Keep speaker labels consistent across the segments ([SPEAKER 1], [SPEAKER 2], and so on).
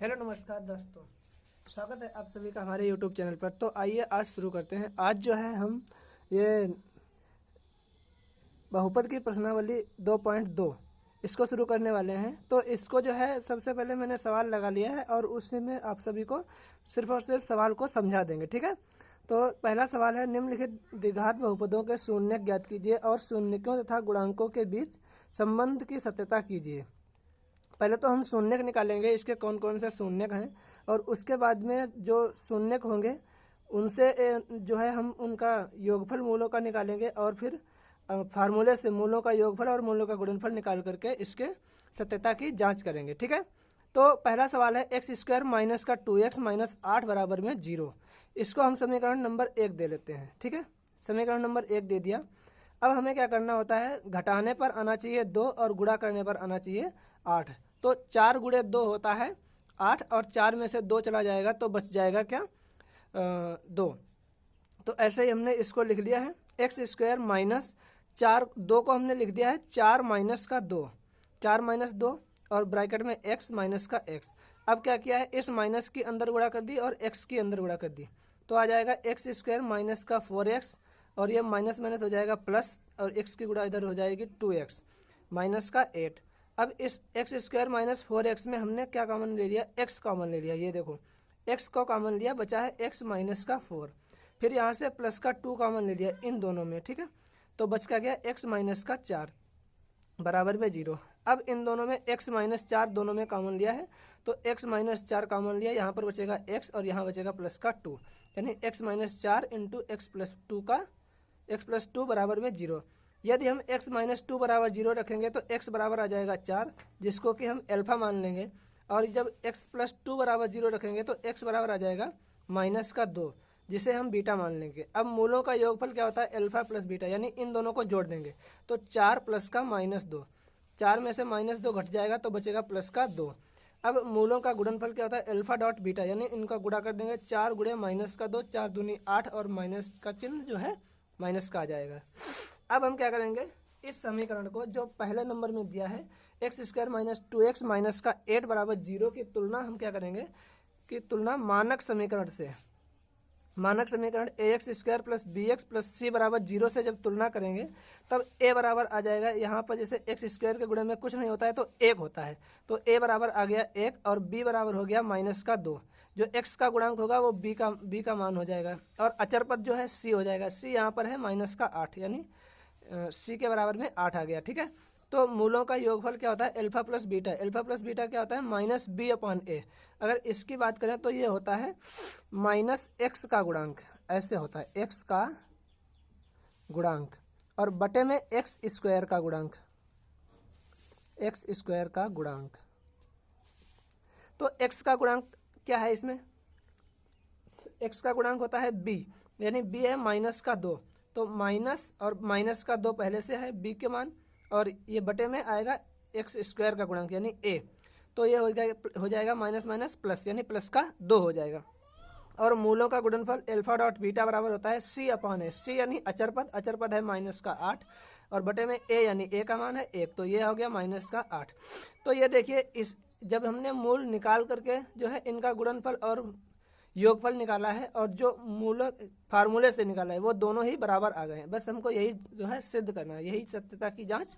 [SPEAKER 1] Hello नमस्कार दोस्तों, स्वागत है आप सभी का हमारे यूट्यूब चैनल पर। तो आइए आज शुरू करते हैं। आज जो है हम ये बहुपद की प्रश्नावली 2.2 इसको शुरू करने वाले हैं। तो इसको जो है सबसे पहले मैंने सवाल लगा लिया है और उसी में आप सभी को सिर्फ और सिर्फ सवाल को समझा देंगे, ठीक है। तो पहला सवाल है, निम्नलिखित द्विघात बहुपदों के शून्यक ज्ञात कीजिए और शून्यकों तथा गुणांकों के बीच संबंध की सत्यता कीजिए। पहले तो हम शून्यक निकालेंगे, इसके कौन कौन से शून्यक हैं, और उसके बाद में जो शून्यक होंगे उनसे जो है हम उनका योगफल मूलों का निकालेंगे और फिर फार्मूले से मूलों का योगफल और मूलों का गुणनफल निकाल करके इसके सत्यता की जांच करेंगे, ठीक है। तो पहला सवाल है, एक्स स्क्वायर माइनस का 2x माइनस 8 बराबर में 0। इसको हम समीकरण नंबर 1 दे लेते हैं, ठीक है। समीकरण नंबर 1 दे दिया। अब हमें क्या करना होता है, घटाने पर आना चाहिए 2 और गुणा करने पर आना चाहिए 8। तो 4 गुणे 2 होता है 8 और 4 में से 2 चला जाएगा तो बच जाएगा क्या, 2। तो ऐसे ही हमने इसको लिख लिया है, एक्स स्क्वायर माइनस 4, 2 को हमने लिख दिया है 4 माइनस का 2, 4 माइनस 2 और ब्रैकेट में x माइनस का x। अब क्या किया है, इस माइनस की अंदर गुणा कर दी और x की अंदर गुणा कर दी, तो आ जाएगा एक्स स्क्वायर माइनस का 4x और ये माइनस माइनस हो जाएगा प्लस और x की गुणा इधर हो जाएगी 2x माइनस का 8। अब इस एक्स स्क्वायर माइनस 4x में हमने क्या कॉमन ले लिया, x कॉमन ले लिया। ये देखो x को कॉमन लिया, बचा है x माइनस का 4। फिर यहाँ से प्लस का 2 कॉमन ले लिया इन दोनों में, ठीक है। तो बच का गया x माइनस का 4 बराबर में 0। अब इन दोनों में x माइनस 4 दोनों में कॉमन लिया है तो x माइनस 4 कॉमन लिया, यहाँ पर बचेगा x और यहाँ बचेगा प्लस का 2, यानी x minus 4 into x plus 2 का x प्लस 2 बराबर में 0। यदि हम x माइनस 2 बराबर 0 रखेंगे तो x बराबर आ जाएगा 4, जिसको कि हम अल्फा मान लेंगे। और जब x प्लस 2 बराबर 0 रखेंगे तो x बराबर आ जाएगा माइनस का 2, जिसे हम बीटा मान लेंगे। अब मूलों का योगफल क्या होता है, अल्फा प्लस बीटा, यानी इन दोनों को जोड़ देंगे तो 4 प्लस का माइनस 2, 4 में से माइनस 2 घट जाएगा तो बचेगा प्लस का 2। अब मूलों का गुणनफल क्या होता है, अल्फा डॉट बीटा, यानी इनका गुणा कर देंगे 4 गुणे माइनस का 2, 4 दूनी 8 और माइनस का चिन्ह जो है माइनस का आ जाएगा। अब हम क्या करेंगे, इस समीकरण को जो पहले नंबर में दिया है x square minus 2x minus का 8 बराबर 0 की तुलना हम क्या करेंगे कि तुलना मानक समीकरण से, मानक समीकरण ax square plus b x plus c बराबर 0 से जब तुलना करेंगे तब a बराबर आ जाएगा। यहाँ पर जैसे एक्स स्क्वायर के गुणे में कुछ नहीं होता है तो 1 होता है, तो a बराबर आ गया 1 और b बराबर हो गया माइनस का 2। जो x का गुणांक होगा वो b का मान हो जाएगा और अचर पद जो है c हो जाएगा। c यहाँ पर है माइनस का 8, यानी c के बराबर में 8 आ गया, ठीक है। तो मूलों का योगफल क्या होता है, alpha plus beta. Alpha plus beta क्या होता है, माइनस बी अपॉन ए। अगर इसकी बात करें तो ये होता है माइनस एक्स का गुणांक, ऐसे होता है एक्स का गुणांक और बटे में एक्स स्क्वायर का गुणांक, एक्स स्क्वायर का गुणांक। तो एक्स का गुणांक क्या है, इसमें एक्स का गुणांक होता है बी, यानी बी है माइनस का 2, तो माइनस और माइनस का 2 पहले से है बी के मान और ये बटे में आएगा एक्स स्क्वायर का गुणांक यानी a। तो ये हो जाएगा माइनस माइनस प्लस, यानी प्लस का 2 हो जाएगा। और मूलों का गुणनफल अल्फा डॉट बीटा बराबर होता है c अपॉन ए। c यानी अचर पद, अचर पद है माइनस का 8 और बटे में a यानी a का मान है 1, तो ये हो गया माइनस का 8। तो ये देखिए, इस जब हमने मूल निकाल करके जो है इनका गुणनफल और योगफल निकाला है और जो मूल फार्मूले से निकाला है वो दोनों ही बराबर आ गए हैं। बस हमको यही जो है सिद्ध करना है, यही सत्यता की जांच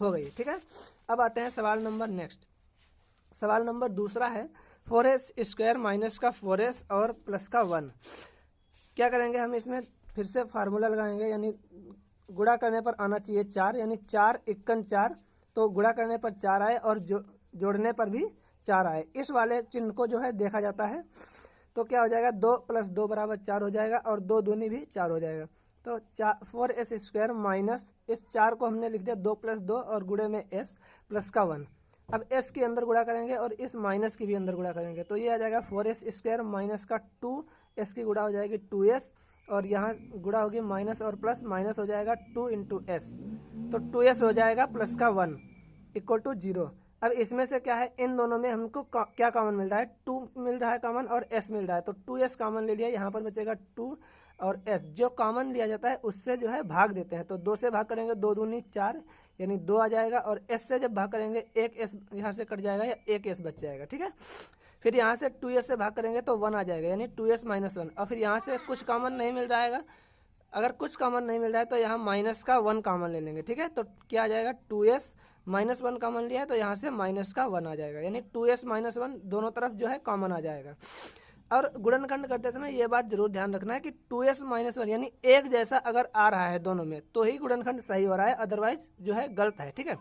[SPEAKER 1] हो गई, ठीक है। अब आते हैं सवाल नंबर नेक्स्ट। सवाल नंबर दूसरा है, 4s स्क्वायर माइनस का 4s और प्लस का 1। क्या करेंगे हम, इसमें फिर से फार्मूला लगाएंगे, यानी गुणा करने पर आना चाहिए 4, यानी 4 इक्कन 4, तो गुणा करने पर 4 आए और जोड़ने पर भी 4 आए। इस वाले चिन्ह को जो है देखा जाता है तो क्या हो जाएगा, 2 प्लस 2 बराबर 4 हो जाएगा और 2 दूनी भी 4 हो जाएगा। तो 4s स्क्वायर माइनस इस 4 को हमने लिख दिया 2 प्लस 2 और गुणे में s प्लस का 1। अब s के अंदर गुणा करेंगे और इस माइनस की भी अंदर गुणा करेंगे तो ये आ जाएगा 4s स्क्वायर माइनस का 2, s की गुणा हो जाएगी 2s और यहाँ गुणा होगी माइनस और प्लस, माइनस हो जाएगा 2 इंटू एस, तो 2s हो जाएगा प्लस का 1 इक्वल टू 0। अब इसमें से क्या है, इन दोनों में हमको क्या कॉमन मिल रहा है, 2 मिल रहा है कॉमन और s मिल रहा है, तो 2s कॉमन ले लिया, यहाँ पर बचेगा 2 और s। जो कॉमन लिया जाता है उससे जो है भाग देते हैं, तो 2 से भाग करेंगे 2 दूनी 4 यानी 2 आ जाएगा और s से जब भाग करेंगे 1 s यहाँ से कट जाएगा या 1 s बच जाएगा, ठीक है। फिर यहाँ से 2s से भाग करेंगे तो 1 आ जाएगा, यानी 2s माइनस 1। और फिर यहाँ से कुछ कॉमन नहीं मिल रहा है, अगर कुछ कॉमन नहीं मिल रहा है तो यहाँ माइनस का 1 कॉमन ले लेंगे, ठीक है। तो क्या आ जाएगा, 2s माइनस 1 कॉमन लिया है तो यहाँ से माइनस का 1 आ जाएगा, यानी 2s माइनस 1 दोनों तरफ जो है कॉमन आ जाएगा। और गुणनखंड करते समय ये बात जरूर ध्यान रखना है कि 2s माइनस 1 यानी एक जैसा अगर आ रहा है दोनों में तो ही गुणनखंड सही हो रहा है, अदरवाइज जो है गलत है, ठीक है।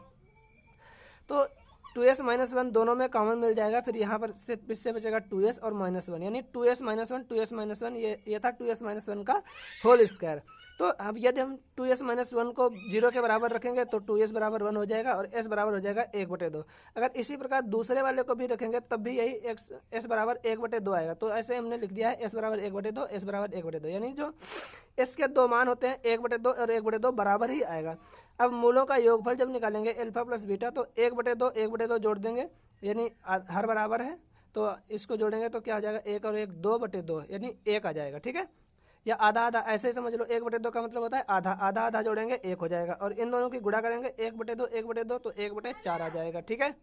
[SPEAKER 1] तो 2s माइनस 1 दोनों में कॉमन मिल जाएगा, फिर यहाँ पर सिर्फ इससे बचेगा 2s और माइनस 1, यानी 2s माइनस 1 2s माइनस 1 ये था 2s माइनस 1 का होल स्क्वायर। तो अब यदि हम 2s माइनस 1 को 0 के बराबर रखेंगे तो 2s बराबर 1 हो जाएगा और s बराबर हो जाएगा 1/2। अगर इसी प्रकार दूसरे वाले को भी रखेंगे तब भी यही s बराबर 1/2 आएगा। तो ऐसे हमने लिख दिया है s बराबर 1/2, s बराबर 1/2, यानी जो s के दो मान होते हैं 1/2 और 1/2 बराबर ही आएगा। अब मूलों का योगफल जब निकालेंगे अल्फा प्लस बीटा तो 1/2 1/2 जोड़ देंगे, यानी हर बराबर है तो इसको जोड़ेंगे तो क्या हो जाएगा, 1 और 1 2/2, यानी 1 आ जाएगा, ठीक है। या आधा आधा ऐसे ही समझ लो, 1/2 का मतलब होता है आधा, आधा आधा जोड़ेंगे 1 हो जाएगा, और इन दोनों की गुणा करेंगे 1/2 1/2 तो 1/4 आ जाएगा, ठीक है।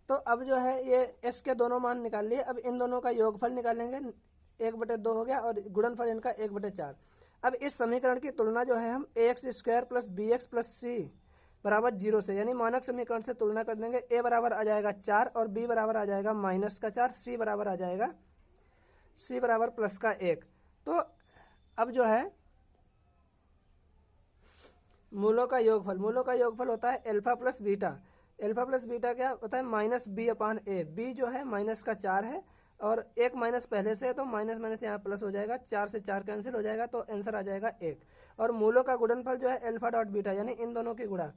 [SPEAKER 1] तो अब जो है ये s के दोनों मान निकाल लिए, अब इन दोनों का योगफल निकालेंगे, 1/2 हो गया और गुणनफल इनका 1/4। अब इस समीकरण की तुलना जो है हम ax square plus b x plus c बराबर 0 से, यानी मानक समीकरण से तुलना कर देंगे। a बराबर आ जाएगा 4 और b बराबर आ जाएगा माइनस का 4, c बराबर आ जाएगा c बराबर प्लस का 1। तो अब जो है मूलों का योगफल होता है alpha plus beta. Alpha plus beta क्या होता है, माइनस बी अपान ए। बी जो है माइनस का 4 है और एक माइनस पहले से है तो माइनस माइनस यहाँ प्लस हो जाएगा, 4 से 4 कैंसिल हो जाएगा तो आंसर आ जाएगा 1। और मूलों का गुणनफल जो है अल्फा डॉट बीटा, यानी इन दोनों की गुणा,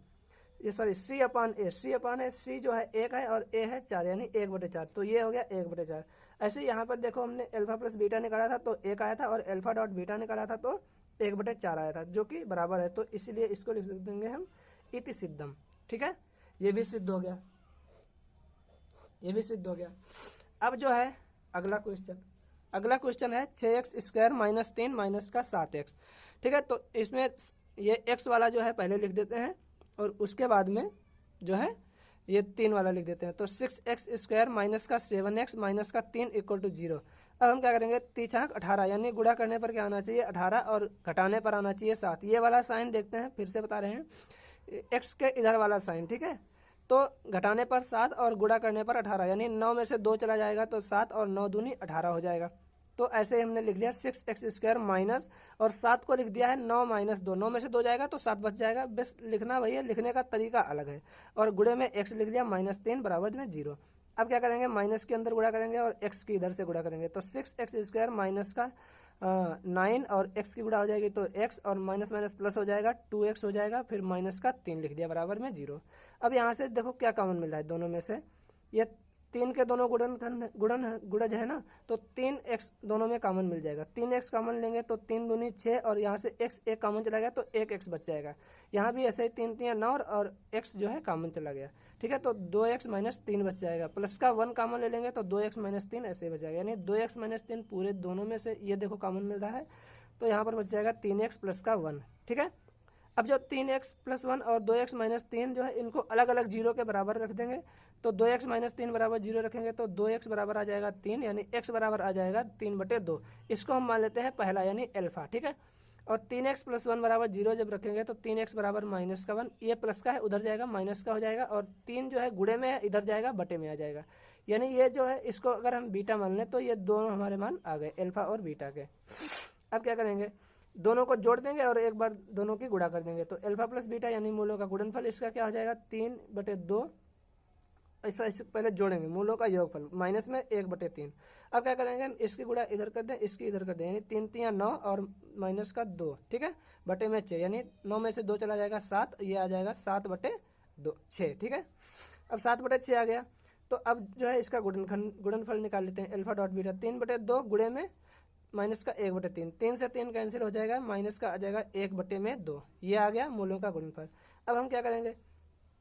[SPEAKER 1] ये सॉरी सी अपान ए, सी जो है 1 है और ए है 4, यानी 1/4, तो ये हो गया 1/4। ऐसे यहाँ पर देखो हमने अल्फा प्लस बीटा निकाला था तो 1 आया था और अल्फा डॉट बीटा निकाला था तो 1/4 आया था, जो कि बराबर है, तो इसीलिए इसको लिख देंगे हम इति सिद्धम, ठीक है। ये भी सिद्ध हो गया, ये भी सिद्ध हो गया। अब जो है अगला क्वेश्चन है 6x स्क्वायर माइनस 3 माइनस का 7x, ठीक है। तो इसमें ये x वाला जो है पहले लिख देते हैं और उसके बाद में जो है ये 3 वाला लिख देते हैं। तो 6x स्क्वायर माइनस का 7x माइनस का 3 इक्वल टू 0। अब हम क्या करेंगे, 3×8 18, यानी गुणा करने पर क्या आना चाहिए 18 और घटाने पर आना चाहिए 7। ये वाला साइन देखते हैं, फिर से बता रहे हैं, x के इधर वाला साइन, ठीक है। तो घटाने पर 7 और गुणा करने पर 18, यानी 9 में से 2 चला जाएगा तो 7 और 9 दूनी 18 हो जाएगा। तो ऐसे ही हमने लिख लिया 6x स्क्वायर माइनस, और 7 को लिख दिया है 9 माइनस 2, 9 में से 2 जाएगा तो 7 बच जाएगा, बस लिखना वही है, लिखने का तरीका अलग है। और गुणे में x लिख लिया माइनस 3 बराबर में 0। अब क्या करेंगे, माइनस के अंदर गुणा करेंगे और x की इधर से गुणा करेंगे, तो 6x स्क्वायर माइनस का 9 और x की गुणा हो जाएगी तो x और माइनस माइनस प्लस हो जाएगा 2x हो जाएगा, फिर माइनस का 3 लिख दिया बराबर में 0। अब यहाँ से देखो क्या कॉमन मिल रहा है दोनों में से, ये 3 के दोनों गुणज है ना, तो 3x दोनों में कॉमन मिल जाएगा। 3x कॉमन लेंगे तो 3 दूनी 6 और यहाँ से x एक कॉमन चला गया तो 1x बच जाएगा। यहाँ भी ऐसे ही 3 3 9 और x जो है कॉमन चला गया, ठीक है। तो 2x माइनस 3 बच जाएगा, प्लस का 1 कॉमन ले लेंगे तो 2x माइनस 3 ऐसे ही बच जाएगा, यानी 2x माइनस 3 पूरे दोनों में से ये देखो कॉमन मिल रहा है, तो यहाँ पर बच जाएगा 3x प्लस का 1, ठीक है। अब जो 3x प्लस 1 और 2x माइनस 3 जो है इनको अलग अलग 0 के बराबर रख देंगे, तो 2x माइनस 3 बराबर 0 रखेंगे तो 2x बराबर आ जाएगा 3, यानी x बराबर आ जाएगा 3/2। इसको हम मान लेते हैं पहला, यानी अल्फा, ठीक है। और 3x प्लस 1 बराबर 0 जब रखेंगे तो 3x बराबर माइनस का 1, ये प्लस का है उधर जाएगा माइनस का हो जाएगा, और 3 जो है गुणे में है इधर जाएगा बटे में आ जाएगा, यानी ये जो है इसको अगर हम बीटा मान लें तो ये दोनों हमारे मान आ गए अल्फा और बीटा के। अब क्या करेंगे, दोनों को जोड़ देंगे और एक बार दोनों की गुणा कर देंगे, तो अल्फा प्लस बीटा यानी मूलों का गुणनफल इसका क्या हो जाएगा 3/2। ऐसा इसे पहले जोड़ेंगे, मूलों का योगफल माइनस में 1/3। अब क्या करेंगे हम, इसकी गुणा इधर कर दें, इसकी इधर कर दें, यानी 3 3 9 और माइनस का 2, ठीक है, बटे में 6, यानी 9 में से 2 चला जाएगा 7, ये आ जाएगा 7/2 6, ठीक है। अब 7/6 आ गया, तो अब जो है इसका गुणनफल निकाल लेते हैं अल्फा डॉट बीटा। 3/2 गुणे में माइनस का 1/3, 3 से 3 कैंसिल हो जाएगा, माइनस का आ जाएगा 1/2, ये आ गया मूलों का गुणनफल। अब हम क्या करेंगे,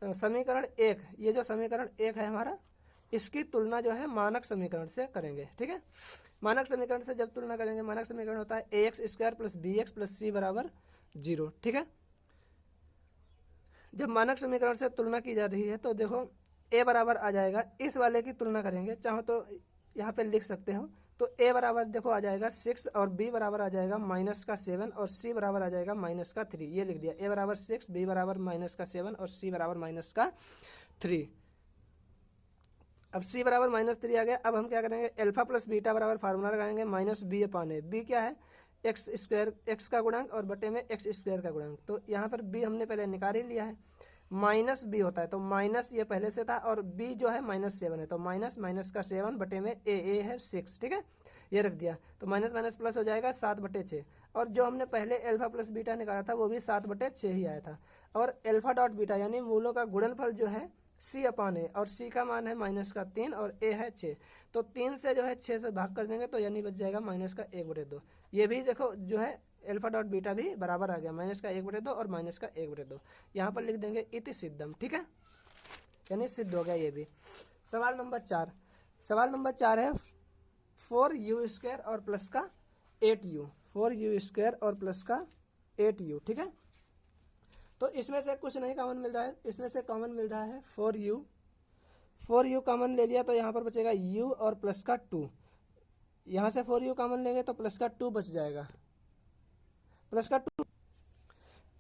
[SPEAKER 1] समीकरण 1, ये जो समीकरण 1 है हमारा, इसकी तुलना जो है मानक समीकरण से करेंगे, ठीक है। मानक समीकरण से जब तुलना करेंगे, मानक समीकरण होता है ax square plus b x plus c बराबर 0, ठीक है। जब मानक समीकरण से तुलना की जा रही है तो देखो ए बराबर आ जाएगा, इस वाले की तुलना करेंगे, चाहो तो यहाँ पे लिख सकते हो। तो ए बराबर देखो आ जाएगा 6 और बी बराबर आ जाएगा -7 और सी बराबर आ जाएगा -3। ये लिख दिया, ए बराबर 6, बी बराबर -7 और सी बराबर -3। अब सी बराबर -3 आ गया। अब हम क्या करेंगे, अल्फा प्लस बीटा बराबर फार्मूला लगाएंगे -b/a। बी क्या है, एक्स स्क्वायर, एक्स का गुणांक और बटे में एक्स स्क्वायर का गुणांक। तो यहाँ पर बी हमने पहले निकाल ही लिया है, माइनस बी होता है तो माइनस ये पहले से था, और बी जो है -7 है तो माइनस का 7 बटे में ए है 6, ठीक है। ये रख दिया तो माइनस माइनस प्लस हो जाएगा 7/6। और जो हमने पहले अल्फा प्लस बीटा निकाला था वो भी 7/6 ही आया था। और अल्फा डॉट बीटा यानी मूलों का गुणनफल जो है c/a, और c का मान है -3 और a है 6। तो 3 से जो है 6 से भाग कर देंगे तो यानी बच जाएगा -1/2। ये भी देखो जो है अल्फा डॉट बीटा भी बराबर आ गया, -1/2 और -1/2। यहाँ पर लिख देंगे इति सिद्धम, ठीक है, यानी सिद्ध हो गया ये भी। सवाल नंबर 4, सवाल नंबर 4 है 4u² और प्लस का 8u, 4u² और प्लस का 8u, ठीक है। तो इसमें से कुछ नहीं कॉमन मिल रहा है, इसमें से कॉमन मिल रहा है 4u कॉमन ले लिया तो यहाँ पर बचेगा u और प्लस का 2। यहाँ से 4u कॉमन लेंगे तो प्लस का 2 बच जाएगा, प्लस का 2।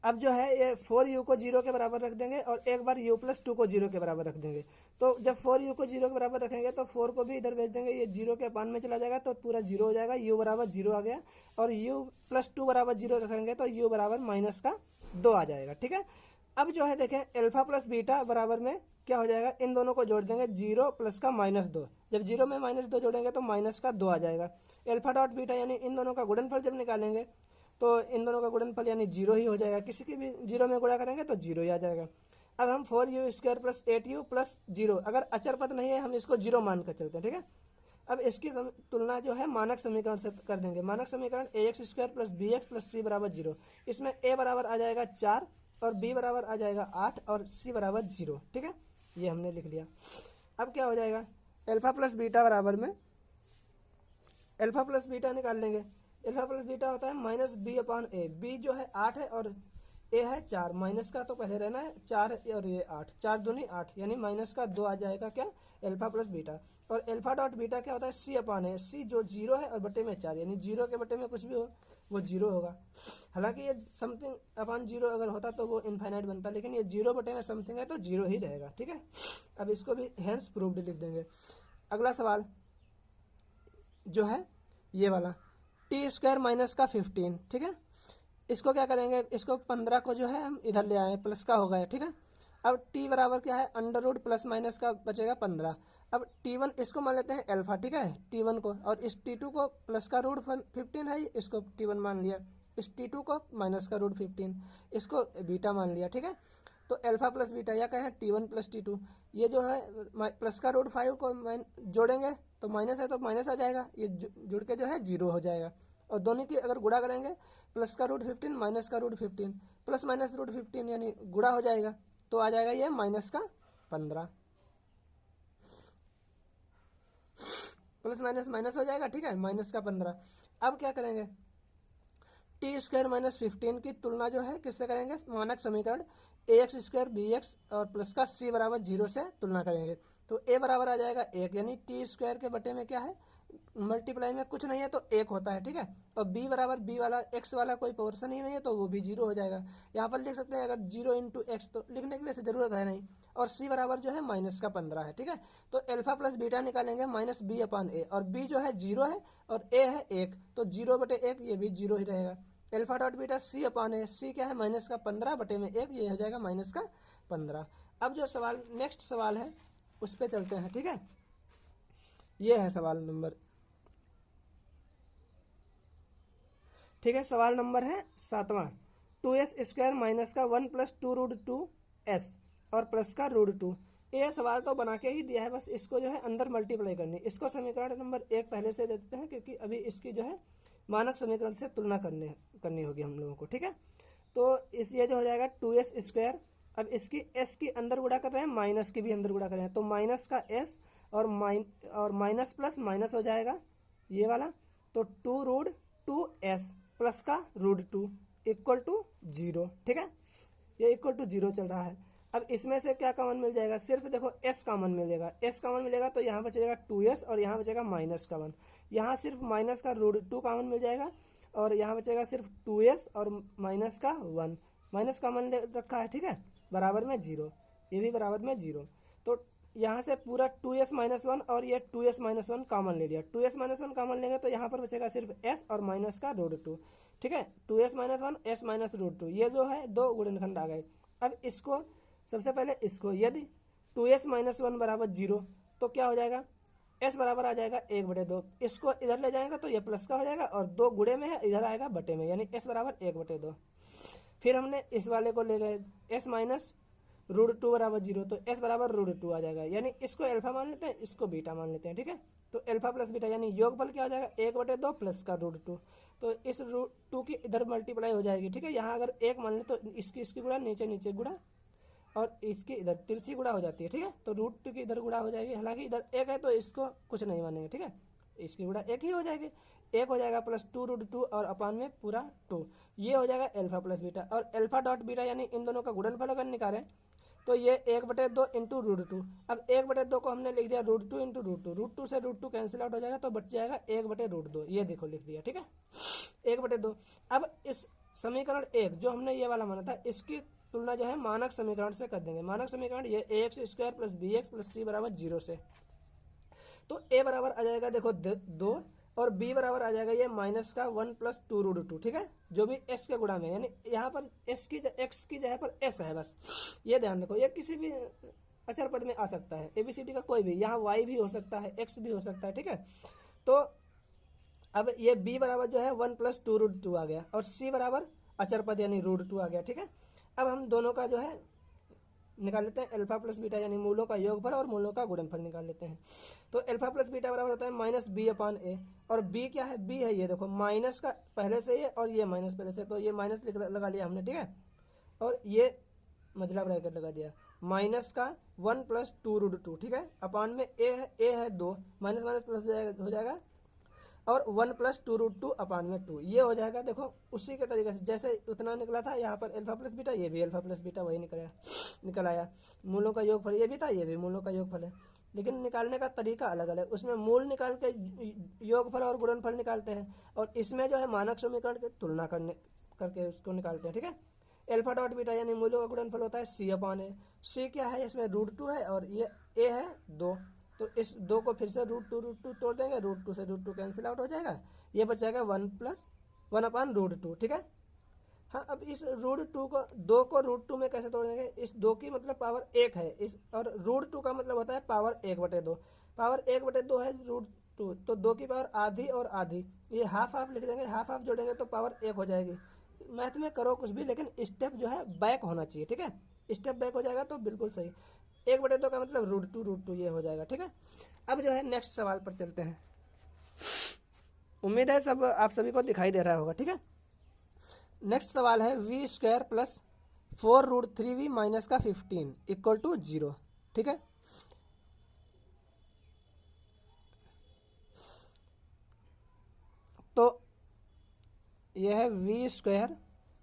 [SPEAKER 1] अब जो है ये 4u को 0 के बराबर रख देंगे और एक बार u + 2 को 0 के बराबर रख देंगे। तो जब 4u को 0 के बराबर रखेंगे तो 4 को भी इधर भेज देंगे, ये 0 के अपान में चला जाएगा तो पूरा 0 हो जाएगा, u बराबर 0 आ गया। और u + 2 बराबर 0 रखेंगे तो u बराबर -2 आ जाएगा, ठीक है। अब जो है देखें अल्फा प्लस बीटा बराबर में क्या हो जाएगा, इन दोनों को जोड़ देंगे, 0 प्लस का -2। जब 0 में -2 जोड़ेंगे तो -2 आ जाएगा। अल्फा डॉट बीटा यानी इन दोनों का गुणनफल जब निकालेंगे तो इन दोनों का गुणनफल यानी 0 ही हो जाएगा, किसी की भी 0 में गुणा करेंगे तो 0 ही आ जाएगा। अब हम 4u² + 8u + 0, अगर अचर पद नहीं है हम इसको 0 मान कर चलते हैं, ठीक है। अब इसकी तुलना जो है मानक समीकरण से कर देंगे। मानक समीकरण ax² + bx + c बराबर 0। इसमें a बराबर आ जाएगा 4 और b बराबर आ जाएगा 8 और c बराबर 0, ठीक है। ये हमने लिख लिया। अब क्या हो जाएगा, अल्फा प्लस बीटा बराबर में अल्फा प्लस बीटा निकाल लेंगे। अल्फा प्लस बीटा होता है -b/a। b जो है 8 है और a है 4, माइनस का तो पहले रहना है, 4 और ये 8, 4 दूनी 8 यानी -2 आ जाएगा क्या, अल्फा प्लस बीटा। और अल्फा डॉट बीटा क्या होता है, c/a। c जो 0 है और बटे में 4 यानी 0 के बटे में कुछ भी हो वो 0 होगा। हालांकि ये समथिंग अपॉन 0 अगर होता तो वो इनफाइनाइट बनता, लेकिन ये 0 बटे में समथिंग है तो 0 ही रहेगा, ठीक है। अब इसको भी हेंस प्रूव्ड लिख देंगे। अगला सवाल जो है ये वाला t² - 15, ठीक है। इसको क्या करेंगे, इसको 15 को जो है हम इधर ले आए, प्लस का हो गया, ठीक है। अब t बराबर क्या है, √ प्लस माइनस का बचेगा 15। अब t1 इसको मान लेते हैं अल्फा, ठीक है, t1 को, और इस t2 को प्लस का √15 है, इसको t1 मान लिया, इस t2 को माइनस का √15, इसको बीटा मान लिया, ठीक है। तो अल्फा प्लस बीटा या कहें t1 + t2, ये जो है प्लस का √5 को जोड़ेंगे तो माइनस है तो माइनस आ जाएगा, ये जुड़ के जो है 0 हो जाएगा। और दोनों की अगर गुणा करेंगे, प्लस का √15 माइनस का √15 प्लस माइनस √15 यानी गुणा हो जाएगा तो आ जाएगा ये -15, प्लस माइनस माइनस हो जाएगा, ठीक है, -15। अब क्या करेंगे, t² - 15 की तुलना जो है किससे करेंगे, मानक समीकरण ax² bx और प्लस का c बराबर 0 से तुलना करेंगे। तो a बराबर आ जाएगा 1 यानी t² के बटे में क्या है, मल्टीप्लाई में कुछ नहीं है तो 1 होता है, ठीक है। और b बराबर b वाला x वाला कोई पोर्शन ही नहीं है तो वो भी 0 हो जाएगा। यहाँ पर लिख सकते हैं अगर 0 × x, तो लिखने की वैसे ज़रूरत है नहीं। और c बराबर जो है -15 है, ठीक है। तो अल्फा प्लस बीटा निकालेंगे -b/a, और b जो है 0 है और a है 1, तो 0/1 ये भी 0 ही रहेगा। Alpha dot beta c/a, c क्या है -15 बटे में 1, ये हो जाएगा -15। अब जो सवाल नेक्स्ट सवाल है उस पर चलते हैं, ठीक है। ये है सवाल नंबर, ठीक है। सवाल नंबर है 7वां, 2s² - 1 + 2√2s और प्लस का √2। ये सवाल तो बना के ही दिया है, बस इसको जो है अंदर मल्टीप्लाई करनी। इसको समीकरण नंबर 1 पहले से दे देते हैं क्योंकि अभी इसकी जो है मानक समीकरण से तुलना करनी होगी हम लोगों को, ठीक है। तो इस ये जो हो जाएगा 2s², अब इसकी s की अंदर गुणा कर रहे हैं, माइनस की भी अंदर गुणा कर रहे हैं, तो माइनस का s और माइनस प्लस माइनस हो जाएगा ये वाला, तो 2√2s प्लस का √2, इक्वल टू 0, ठीक है, ये इक्वल टू 0 चल रहा है। अब इसमें से क्या कॉमन मिल जाएगा, सिर्फ देखो s कॉमन मिलेगा, s कॉमन मिलेगा तो यहाँ बचेगा 2s और यहाँ बचेगा माइनस का 1, यहाँ सिर्फ माइनस का √2 कॉमन मिल जाएगा और यहाँ बचेगा सिर्फ 2s और माइनस का 1, माइनस कॉमन रखा है, ठीक है, बराबर में 0, ये भी बराबर में 0। तो यहाँ से पूरा 2s माइनस 1 और ये 2s माइनस 1 कॉमन ले लिया, 2s माइनस 1 कॉमन लेंगे तो यहाँ पर बचेगा सिर्फ s और माइनस का √2, ठीक है, 2s माइनस 1 s माइनस √2, ये जो है दो गुणनखंड आ गए। अब इसको सबसे पहले इसको यदि 2s माइनस 1 बराबर 0 तो क्या हो जाएगा, s बराबर आ जाएगा 1/2, इसको इधर ले जाएगा तो ये प्लस का हो जाएगा और 2 गुणे में है, इधर आएगा बटे में, यानी s बराबर 1/2। फिर हमने इस वाले को ले गए s माइनस √2 बराबर 0, तो s बराबर √2 आ जाएगा, यानी इसको अल्फा मान लेते हैं, इसको बीटा मान लेते हैं, ठीक है। तो अल्फा प्लस बीटा यानी योगफल क्या हो जाएगा, 1/2 प्लस का √2, तो इस √2 की इधर मल्टीप्लाई हो जाएगी, ठीक है। यहाँ अगर 1 मान ले तो इसकी गुणा, नीचे नीचे गुणा और इसकी इधर तिरछी गुणा हो जाती है, ठीक है। तो √2 की इधर गुणा हो जाएगी, हालांकि इधर 1 है तो इसको कुछ नहीं मानेंगे, ठीक है, इसकी गुणा 1 ही हो जाएगी, 1 हो जाएगा प्लस 2√2 और अपान में पूरा 2, ये हो जाएगा अल्फा प्लस बीटा। और अल्फा डॉट बीटा यानी इन दोनों का गुणनफल अगर निकालें तो ये 1/2 इंटू √2, अब 1/2 को हमने लिख दिया √2 इंटू √2 से √2 कैंसिल आउट हो जाएगा तो बच जाएगा 1/√2, ये देखो लिख दिया, ठीक है, 1/2। अब इस समीकरण 1 जो हमने ये वाला माना था, इसकी तुलना जो है मानक समीकरण से कर देंगे। मानक समीकरण ये ax² plus bx plus c बराबर 0 से, तो a बराबर आ जाएगा देखो 2 और b बराबर आ जाएगा ये माइनस का 1 प्लस 2√2, ठीक है, जो भी s के गुणा में, यानी यहाँ पर x की जगह पर s है, बस ये ध्यान रखो। ये किसी भी अचर पद में आ सकता है, ABCD का कोई भी, यहाँ y भी हो सकता है, x भी हो सकता है, ठीक है। तो अब ये b बराबर जो है 1 प्लस 2√2 आ गया और c बराबर अचर पद यानी √2 आ गया, ठीक है। अब हम दोनों का जो है निकाल लेते हैं, अल्फा प्लस बीटा यानी मूलों का योगफल और मूलों का गुणनफल निकाल लेते हैं। तो अल्फा प्लस बीटा बराबर होता है माइनस b/a, और b क्या है, b है ये देखो माइनस का पहले से ये और ये माइनस पहले से, तो ये माइनस लगा लिया हमने, ठीक है, और ये मझला ब्रैकेट लगा दिया, माइनस का 1 प्लस 2√2, ठीक है, अपान में a है 2, माइनस माइनस प्लस हो जाएगा और 1 प्लस 2√2 अपान में 2, ये हो जाएगा। देखो उसी के तरीके से जैसे उतना निकला था यहाँ पर अल्फा प्लस बीटा, ये भी अल्फा प्लस बीटा वही निकल आया। मूलों का योगफल ये भी था, ये भी मूलों का योगफल है, लेकिन निकालने का तरीका अलग अलग है। उसमें मूल निकाल के योगफल और गुणनफल निकालते हैं और इसमें जो है मानक समीकरण की तुलना करके उसको निकालते हैं, ठीक है। अल्फा डॉट बीटा यानी मूलों का गुणनफल होता है c/a, c क्या है, इसमें √2 है और ये a है 2, तो इस 2 को फिर से √2 तोड़ देंगे, √2 से √2 कैंसिल आउट हो जाएगा, ये बच जाएगा 1 प्लस 1/√2, ठीक है। हाँ, अब इस √2 को 2 को √2 में कैसे तोड़ देंगे, इस 2 की मतलब पावर 1 है, इस और √2 का मतलब होता है पावर 1/2, पावर 1/2 है √2, तो 2 की पावर आधी और आधी, ये हाफ हाफ लिख देंगे, हाफ हाफ जोड़ेंगे तो पावर 1 हो जाएगी। मैथ में करो कुछ भी, लेकिन स्टेप जो है बैक होना चाहिए, ठीक है, स्टेप बैक हो जाएगा तो बिल्कुल सही। 1/2 का मतलब √2 ये हो जाएगा, ठीक है। अब जो है नेक्स्ट सवाल पर चलते हैं, उम्मीद है सब आप सभी को दिखाई दे रहा होगा, ठीक है। नेक्स्ट सवाल है v² प्लस 4√3v माइनस का 15 इक्वल टू 0, ठीक है। तो यह है v²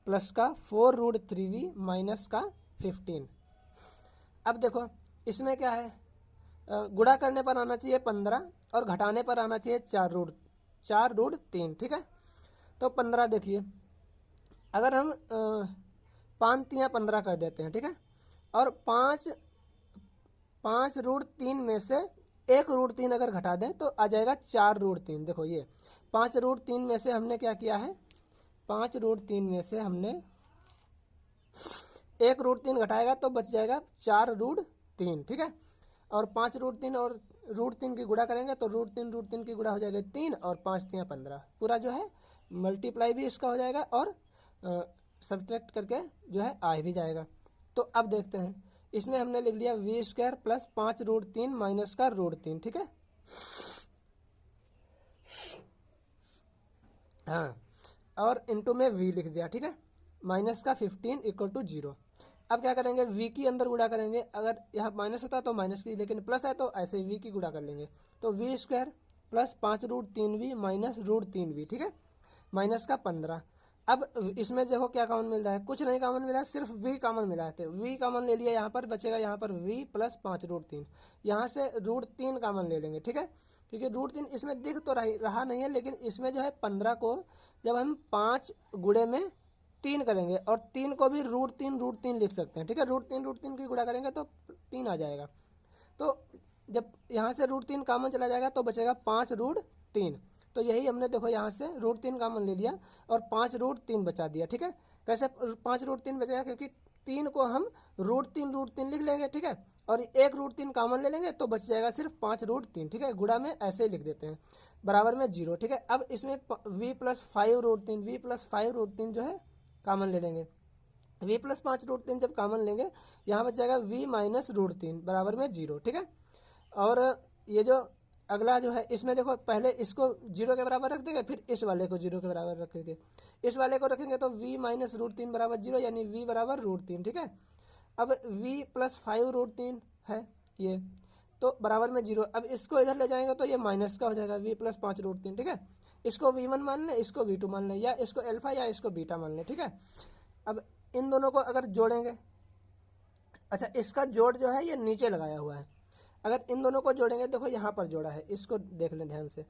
[SPEAKER 1] प्लस का 4√3v माइनस का 15। अब देखो इसमें क्या है, गुणा करने पर आना चाहिए 15 और घटाने पर आना चाहिए 4√3, ठीक है। तो 15 देखिए, अगर हम 5×3 = 15 कर देते हैं, ठीक है, और 5√3 में से 1√3 अगर घटा दें तो आ जाएगा 4√3। देखो ये 5√3 में से हमने क्या किया है, 5√3 में से हमने 1√3 घटाएगा तो बच जाएगा 4√3, ठीक है। और 5√3 और √3 की गुणा करेंगे तो √3 की गुणा हो जाएगा 3 और 5×3 = 15, पूरा जो है मल्टीप्लाई भी इसका हो जाएगा और सब्ट्रैक्ट करके जो है आ भी जाएगा। तो अब देखते हैं, इसमें हमने लिख लिया v² प्लस 5√3 माइनस का √3, ठीक है। हाँ, और इंटू में v लिख दिया, ठीक है, माइनस का 15 इक्वल टू 0। अब क्या करेंगे, v की अंदर गुणा करेंगे, अगर यहाँ माइनस होता तो माइनस की, लेकिन प्लस है तो ऐसे ही v की गुणा कर लेंगे। तो v² plus 5√3v minus √3v, ठीक है, माइनस का 15, अब इसमें देखो क्या कॉमन मिल रहा है, कुछ नहीं कॉमन मिला है, सिर्फ v कॉमन मिला है। तो v कॉमन ले लिया, यहाँ पर बचेगा यहाँ पर v प्लस 5√3। यहाँ से √3 कॉमन ले लेंगे, ठीक है, क्योंकि √3 इसमें दिख तो रहा नहीं है, लेकिन इसमें जो है 15 को जब हम 5 गुणे में 3 करेंगे और 3 को भी √3 लिख सकते हैं, ठीक है। √3 की गुणा करेंगे तो 3 आ जाएगा। तो जब यहाँ से √3 कॉमन चला जाएगा तो बचेगा 5√3। तो यही हमने देखो यहाँ से √3 कॉमन ले लिया और 5√3 बचा दिया, ठीक है। कैसे 5√3 बचेगा, क्योंकि 3 को हम √3 लिख लेंगे, ठीक है, और एक √3 कॉमन ले लेंगे तो बच जाएगा सिर्फ 5√3, ठीक है। गुणा में ऐसे ही लिख देते हैं, बराबर में 0, ठीक है। अब इसमें v प्लस 5√3 जो है कॉमन ले लेंगे। v प्लस 5√3 जब कॉमन लेंगे, यहाँ बच जाएगा v माइनस √3 बराबर में 0, ठीक है। और ये जो अगला जो है, इसमें देखो पहले इसको 0 के बराबर रख देंगे, फिर इस वाले को 0 के बराबर रखेंगे। इस वाले को रखेंगे तो v माइनस √3 बराबर 0, यानी v बराबर √3, ठीक है। अब v प्लस 5√3 है ये, तो बराबर में 0। अब इसको इधर ले जाएंगे तो ये माइनस का हो जाएगा, v प्लस 5√3, ठीक है। इसको v1 मान लें, इसको v2 मान लें, या इसको अल्फा या इसको बीटा मान लें, ठीक है। अब इन दोनों को अगर जोड़ेंगे, अच्छा इसका जोड़ जो है ये नीचे लगाया हुआ है, अगर इन दोनों को जोड़ेंगे, देखो यहाँ पर जोड़ा है, इसको देख लें ध्यान से।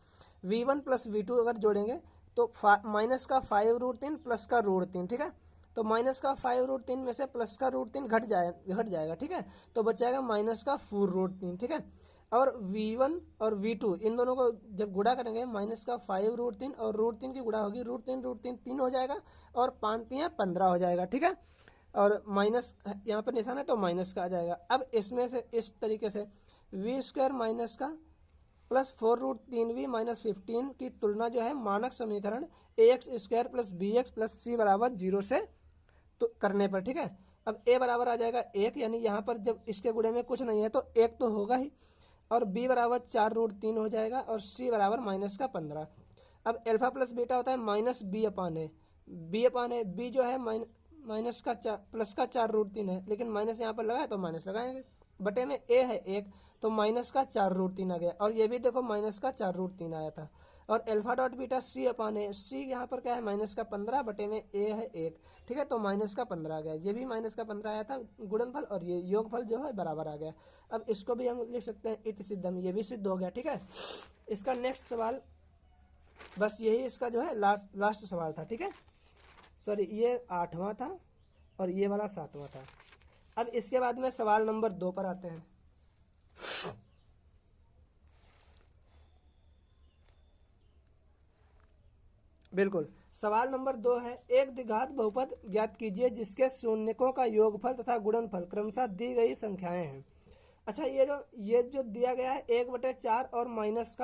[SPEAKER 1] v1 प्लस v2 अगर जोड़ेंगे तो माइनस का 5√3 प्लस का √3, ठीक है। तो माइनस का 5√3 में से प्लस का √3 घट जाएगा, ठीक है। तो बच जाएगा माइनस का 4√3, ठीक है। और v1 और v2 इन दोनों को जब गुणा करेंगे, माइनस का 5√3 और √3 की गुणा होगी, √3 3 हो जाएगा और 5 3 15 हो जाएगा, ठीक है। और माइनस यहाँ पर निशान है तो माइनस का आ जाएगा। अब इसमें से इस तरीके से v² माइनस का प्लस 4√3v माइनस 15 की तुलना जो है मानक समीकरण ax² plus bx plus c बराबर 0 से तो करने पर, ठीक है। अब a बराबर आ जाएगा 1, यानी यहाँ पर जब इसके गुणे में कुछ नहीं है तो 1 तो होगा ही, और b बराबर 4√3 हो जाएगा, और c बराबर माइनस का 15। अब अल्फा प्लस बीटा होता है माइनस b अपान ए, b जो है माइनस का प्लस का 4√3 है, लेकिन माइनस यहाँ पर लगा है तो माइनस लगाएंगे, बटे में a है 1 तो माइनस का 4√3 आ गया, और ये भी देखो माइनस का 4√3 आया था। और अल्फा डॉट बीटा c अपान ए, c यहाँ पर क्या है माइनस का 15 बटे में a है 1, ठीक है, तो माइनस का 15 आ गया। ये भी माइनस का 15 आया था गुणनफल, और ये योगफल जो है बराबर आ गया। अब इसको भी हम लिख सकते हैं इति सिद्धम, ये भी सिद्ध हो गया, ठीक है। इसका नेक्स्ट सवाल, बस यही इसका जो है लास्ट सवाल था, ठीक है। सॉरी, ये 8वां था और ये वाला 7वां था। अब इसके बाद में सवाल नंबर 2 पर आते हैं। बिल्कुल, सवाल नंबर 2 है, एक द्विघात बहुपद ज्ञात कीजिए जिसके शून्यकों का योगफल तथा गुणनफल क्रमशः दी गई संख्याएं हैं। अच्छा, ये जो दिया गया है 1/4 और माइनस का